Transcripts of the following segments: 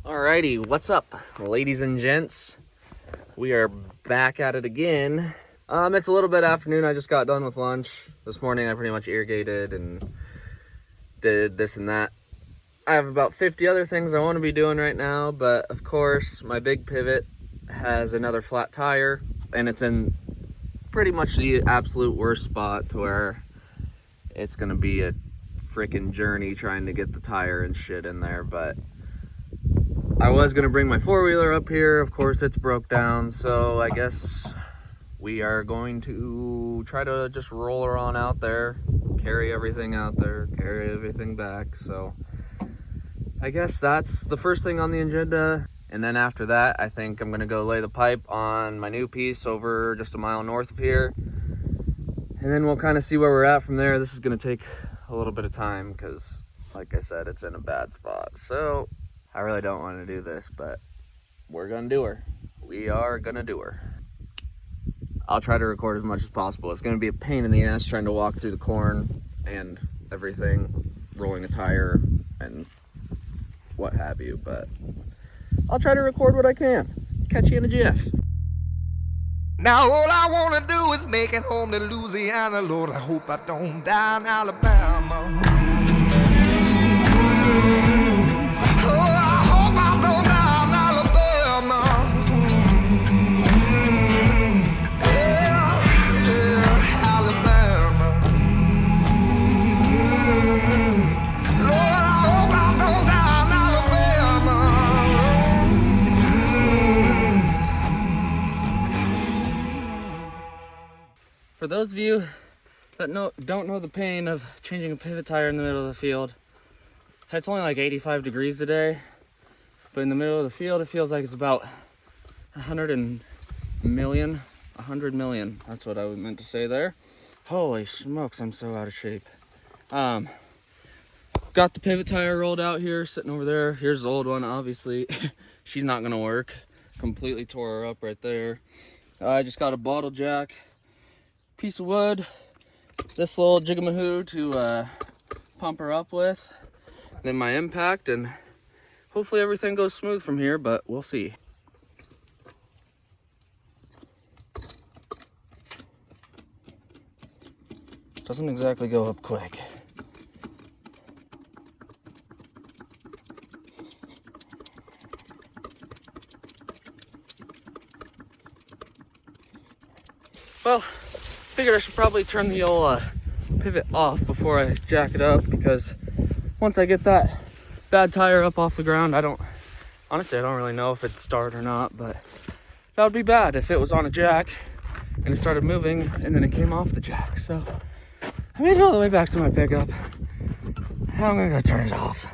Alrighty, what's up, ladies and gents? We are back at it again. It's a little bit afternoon. I just got done with lunch. This morning I pretty much irrigated and did this and that. I have about 50 other things I want to be doing right now, but of course my big pivot has another flat tire and it's in pretty much the absolute worst spot to where it's gonna be a freaking journey trying to get the tire and shit in there. But I was gonna bring my four-wheeler up here. Of course it's broke down, so I guess we are going to try to just roll her on out there, carry everything out there, carry everything back. So I guess that's the first thing on the agenda. And then after that, I think I'm gonna go lay the pipe on my new piece over just a mile north of here. And then we'll kind of see where we're at from there. This is gonna take a little bit of time because, like I said, it's in a bad spot. So I really don't want to do this, but we're gonna do her. We are gonna do her. I'll try to record as much as possible. It's gonna be a pain in the ass trying to walk through the corn and everything, rolling a tire and what have you, but I'll try to record what I can. Catch you in a jiff. Now all I wanna do is make it home to Louisiana. Lord, I hope I don't die in Alabama. Oh, I hope I don't die in Alabama. Yeah, Alabama. Lord, I hope I don't die in Alabama. For those of you that don't know the pain of changing a pivot tire in the middle of the field, it's only like 85 degrees today, but in the middle of the field, it feels like it's about 100 million. That's what I meant to say there. Holy smokes, I'm so out of shape. Got the pivot tire rolled out here, sitting over there. Here's the old one, obviously. She's not gonna work. Completely tore her up right there. I just got a bottle jack, piece of wood, this little jigamahoo to pump her up with, then my impact, and hopefully everything goes smooth from here, but we'll see. Doesn't exactly go up quick. Well, figured I should probably turn the old pivot off before I jack it up, because once I get that bad tire up off the ground, honestly, I don't really know if it'd start or not, but that would be bad if it was on a jack and it started moving and then it came off the jack. So I made it all the way back to my pickup. Now I'm gonna go turn it off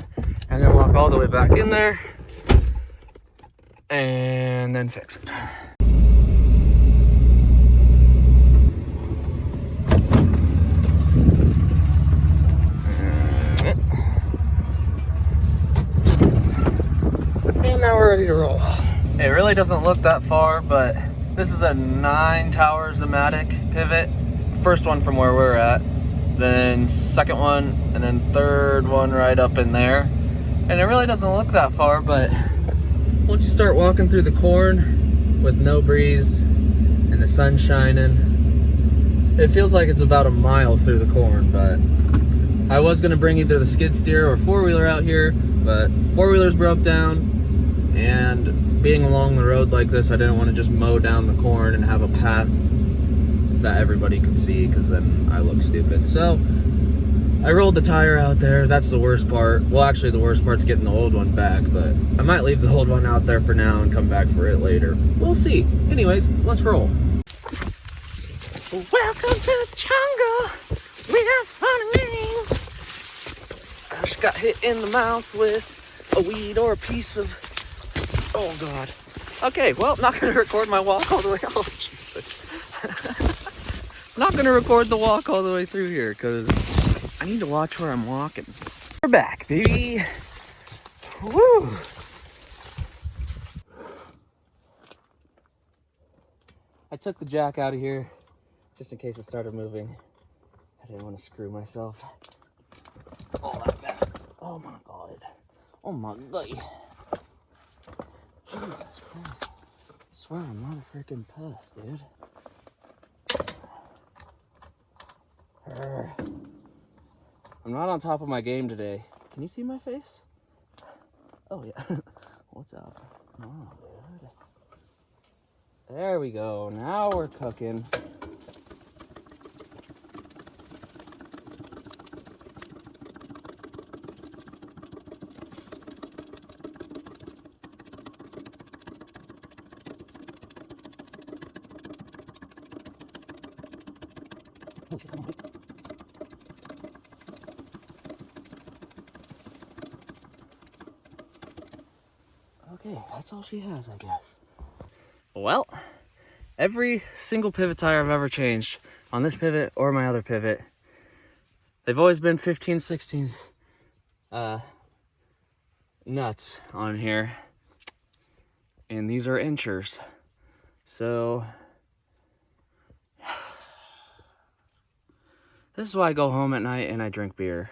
and then walk all the way back in there and then fix it. And now we're ready to roll. It really doesn't look that far, but this is a 9 tower Zematic pivot. First one from where we're at, then second one, and then third one right up in there. And it really doesn't look that far, but once you start walking through the corn with no breeze and the sun shining, it feels like it's about a mile through the corn. But I was gonna bring either the skid steer or four-wheeler out here, but four-wheeler's broke down, and being along the road like this, I didn't want to just mow down the corn and have a path that everybody could see, because then I look stupid. So I rolled the tire out there. That's the worst part. Well, actually the worst part's getting the old one back, but I might leave the old one out there for now and come back for it later. We'll see. Anyways, let's roll. Welcome to the jungle. We have fun and games. I just got hit in the mouth with a weed or a piece of, oh God. Okay, well, I'm not gonna record my walk all the way, oh Jesus. I'm not gonna record the walk all the way through here because I need to watch where I'm walking. We're back, baby. Woo. I took the jack out of here just in case it started moving. I didn't want to screw myself. Oh, like that. Oh my God. Oh my God. Jesus Christ. I swear I'm not a freaking pest, dude. I'm not on top of my game today. Can you see my face? Oh, yeah. What's up? Oh, dude. There we go. Now we're cooking. Okay, that's all she has, I guess. Well, every single pivot tire I've ever changed, on this pivot or my other pivot, they've always been 15, 16 nuts on here. And these are inchers. So, this is why I go home at night and I drink beer.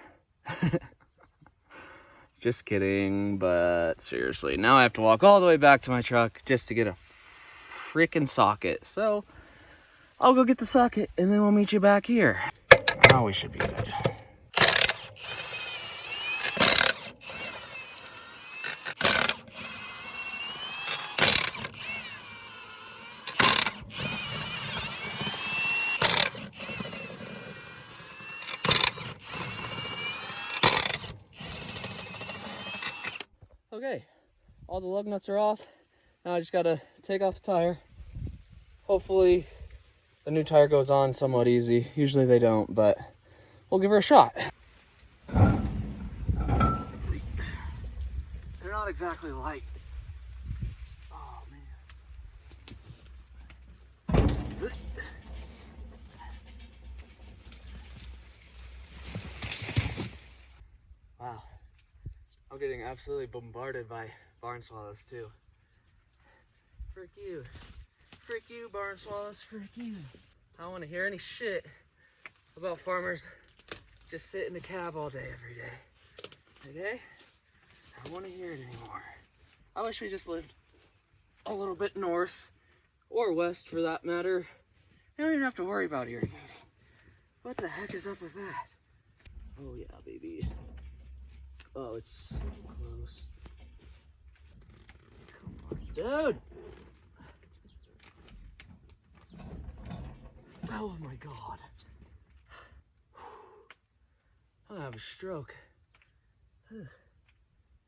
Just kidding, but seriously, now I have to walk all the way back to my truck just to get a freaking socket. So I'll go get the socket and then we'll meet you back here. Now we should be good. Okay, all the lug nuts are off. Now I just gotta take off the tire. Hopefully the new tire goes on somewhat easy. Usually they don't, but we'll give her a shot. They're not exactly light. Oh man. Wow. I'm getting absolutely bombarded by barn swallows too. Frick you. Frick you, barn swallows. Frick you. I don't want to hear any shit about farmers just sit in the cab all day, every day. Okay? I don't want to hear it anymore. I wish we just lived a little bit north or west for that matter. You don't even have to worry about irrigating. What the heck is up with that? Oh yeah, baby. Oh, it's so close. Come on, dude! Oh my god. I'm gonna have a stroke.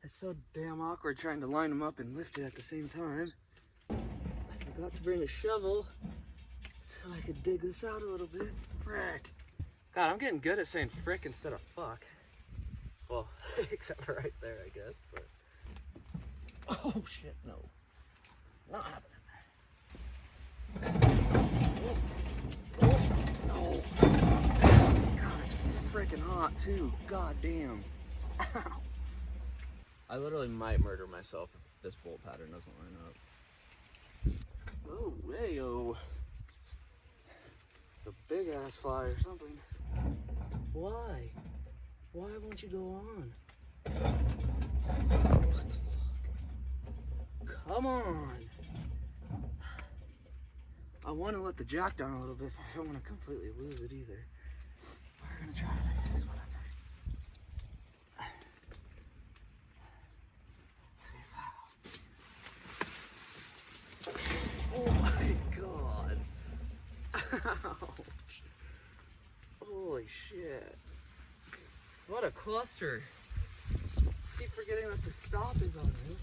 It's so damn awkward trying to line them up and lift it at the same time. I forgot to bring a shovel so I could dig this out a little bit. Frick. God, I'm getting good at saying frick instead of fuck. Well, except for right there, I guess, but... Oh, shit, no. Not happening. No. God, it's freaking hot, too. God damn. Ow. I literally might murder myself if this bolt pattern doesn't line up. Oh, hey-oh. It's a big-ass fly or something. Why? Why won't you go on? What the fuck? Come on! I want to let the jack down a little bit, but I don't want to completely lose it either. We're gonna try it, I guess, whatever. See if that'll... Oh my god! Ouch! Holy shit! What a cluster! Keep forgetting that the stop is on this.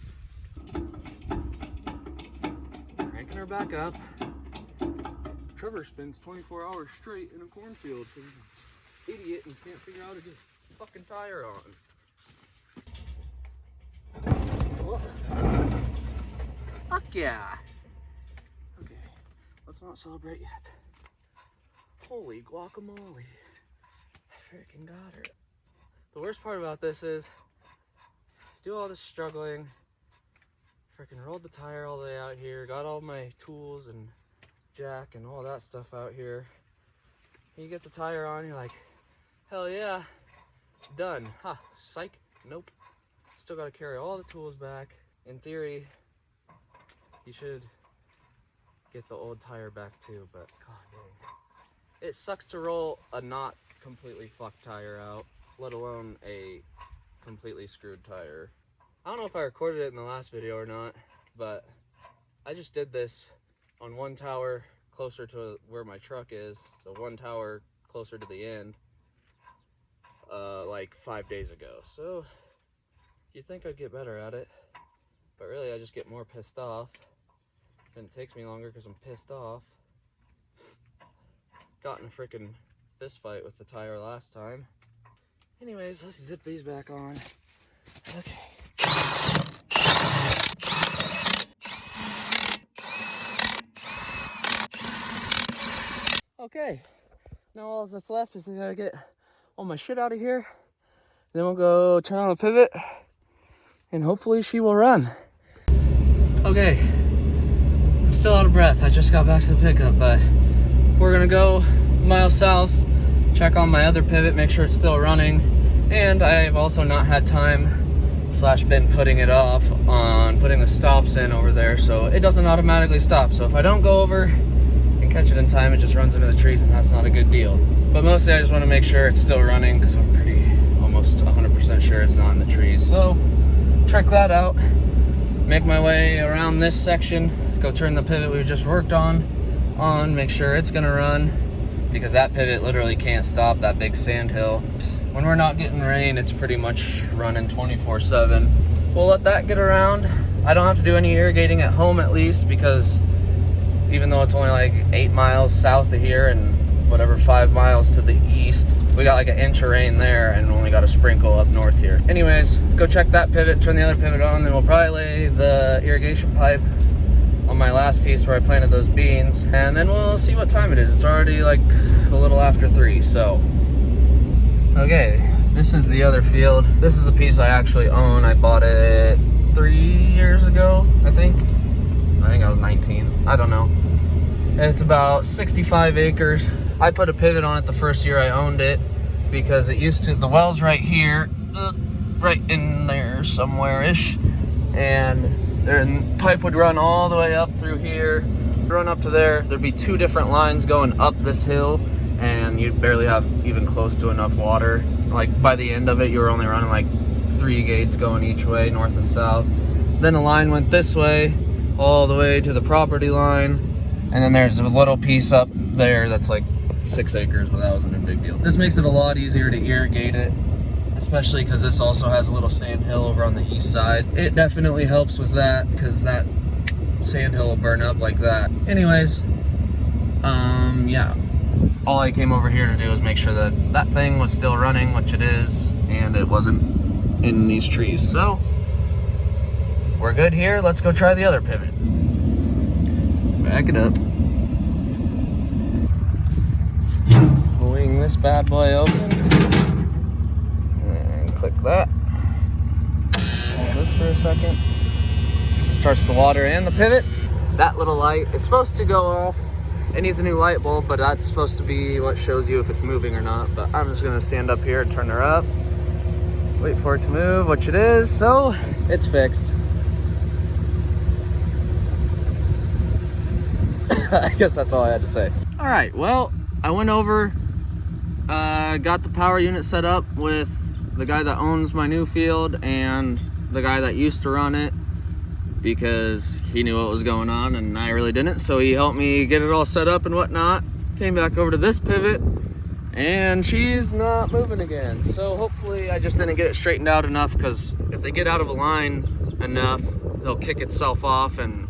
Cranking her back up. Trevor spends 24 hours straight in a cornfield because he's an idiot and can't figure out how to get his fucking tire on. Whoa. Fuck yeah! Okay, let's not celebrate yet. Holy guacamole. I freaking got her. The worst part about this is, do all this struggling, freaking rolled the tire all the way out here, got all my tools and jack and all that stuff out here. You get the tire on, you're like, hell yeah, done. Psych, nope. Still gotta carry all the tools back. In theory, you should get the old tire back too, but god dang. It sucks to roll a not completely fucked tire out, let alone a completely screwed tire. I don't know if I recorded it in the last video or not, but I just did this on one tower closer to where my truck is, so one tower closer to the end, like 5 days ago. So you'd think I'd get better at it, but really I just get more pissed off. Then it takes me longer because I'm pissed off. Got in a freaking fist fight with the tire last time. Anyways, let's zip these back on. Okay. Okay, now all that's left is I gotta get all my shit out of here. Then we'll go turn on the pivot and hopefully she will run. Okay, I'm still out of breath. I just got back to the pickup, but we're gonna go a mile south, check on my other pivot, make sure it's still running. And I've also not had time / been putting it off on putting the stops in over there, so it doesn't automatically stop. So if I don't go over and catch it in time, it just runs into the trees, and that's not a good deal. But mostly I just want to make sure it's still running because I'm almost 100% sure it's not in the trees. So check that out, make my way around this section, go turn the pivot we just worked on, make sure it's gonna run, because that pivot literally can't stop that big sand hill. When we're not getting rain, it's pretty much running 24/7. We'll let that get around. I don't have to do any irrigating at home, at least, because even though it's only like 8 miles south of here and whatever 5 miles to the east, we got like an inch of rain there and only got a sprinkle up north here. Anyways, go check that pivot, turn the other pivot on, then we'll probably lay the irrigation pipe on my last piece where I planted those beans, and then we'll see what time it is. It's already like a little after 3, so. Okay, this is the other field. This is a piece I actually own. I bought it 3 years ago, I think I was 19, I don't know. It's about 65 acres. I put a pivot on it the first year I owned it because it used to, the well's right here, right in there somewhere-ish, and the pipe would run all the way up through here, run up to there. There'd be 2 different lines going up this hill, and you'd barely have even close to enough water. Like by the end of it, you were only running like 3 gates going each way, north and south. Then the line went this way, all the way to the property line, and then there's a little piece up there that's like 6 acres, but that wasn't a big deal. This makes it a lot easier to irrigate it, especially because this also has a little sand hill over on the east side. It definitely helps with that because that sand hill will burn up like that. Anyways, yeah, all I came over here to do was make sure that that thing was still running, which it is, and it wasn't in these trees. So we're good here. Let's go try the other pivot. Back it up. Wing this bad boy open. And click that. Hold this for a second. Starts the water and the pivot. That little light is supposed to go off. It needs a new light bulb, but that's supposed to be what shows you if it's moving or not. But I'm just gonna stand up here and turn her up. Wait for it to move, which it is, so it's fixed. I guess that's all I had to say. All right, well, I went over, got the power unit set up with the guy that owns my new field and the guy that used to run it, because he knew what was going on and I really didn't. So he helped me get it all set up and whatnot. Came back over to this pivot and she's not moving again. So hopefully I just didn't get it straightened out enough, because if they get out of a line enough, they'll kick itself off, and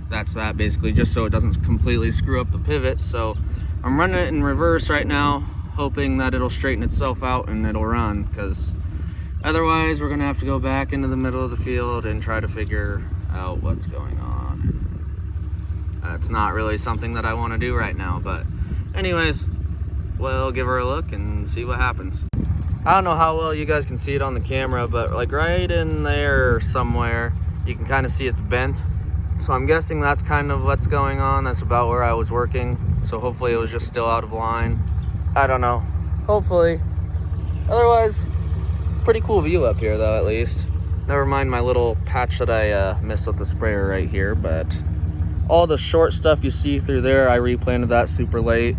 that's that basically, just so it doesn't completely screw up the pivot. So I'm running it in reverse right now, hoping that it'll straighten itself out and it'll run, because otherwise we're gonna have to go back into the middle of the field and try to figure out what's going on. That's not really something that I want to do right now, but anyways, we'll give her a look and see what happens. I don't know how well you guys can see it on the camera, but like right in there somewhere, you can kind of see it's bent. So I'm guessing that's kind of what's going on. That's about where I was working. So hopefully it was just still out of line. I don't know. Hopefully. Otherwise, pretty cool view up here though, at least. Never mind my little patch that I missed with the sprayer right here, but all the short stuff you see through there, I replanted that super late.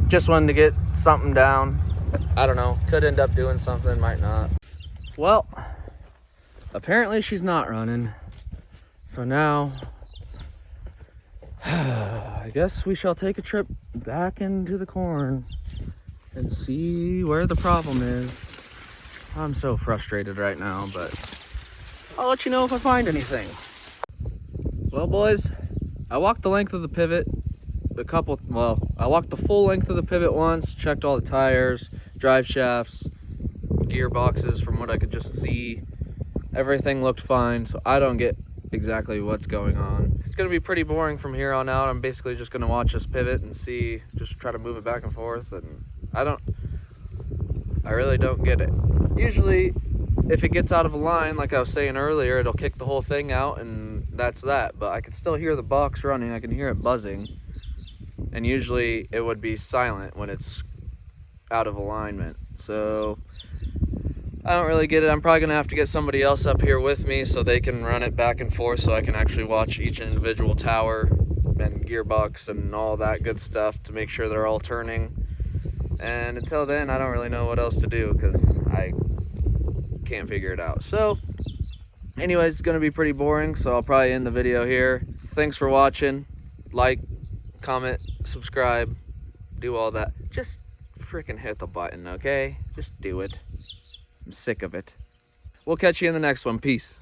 Just wanted to get something down. I don't know, could end up doing something, might not. Well, apparently she's not running. So now, I guess we shall take a trip back into the corn and see where the problem is. I'm so frustrated right now, but I'll let you know if I find anything. Well, boys, I walked the length of the pivot I walked the full length of the pivot once, checked all the tires, drive shafts, gearboxes. From what I could just see, everything looked fine, so I don't get exactly what's going on. It's gonna be pretty boring from here on out. I'm basically just gonna watch this pivot and see, just try to move it back and forth, and I really don't get it. Usually, if it gets out of a line, like I was saying earlier, it'll kick the whole thing out and that's that. But I can still hear the box running, I can hear it buzzing. And usually it would be silent when it's out of alignment. So I don't really get it. I'm probably gonna have to get somebody else up here with me so they can run it back and forth so I can actually watch each individual tower and gearbox and all that good stuff to make sure they're all turning. And until then, I don't really know what else to do because I can't figure it out. So anyways, it's gonna be pretty boring, so I'll probably end the video here. Thanks for watching. Like, comment, subscribe, do all that. Just freaking hit the button, okay? Just do it. I'm sick of it. We'll catch you in the next one. Peace.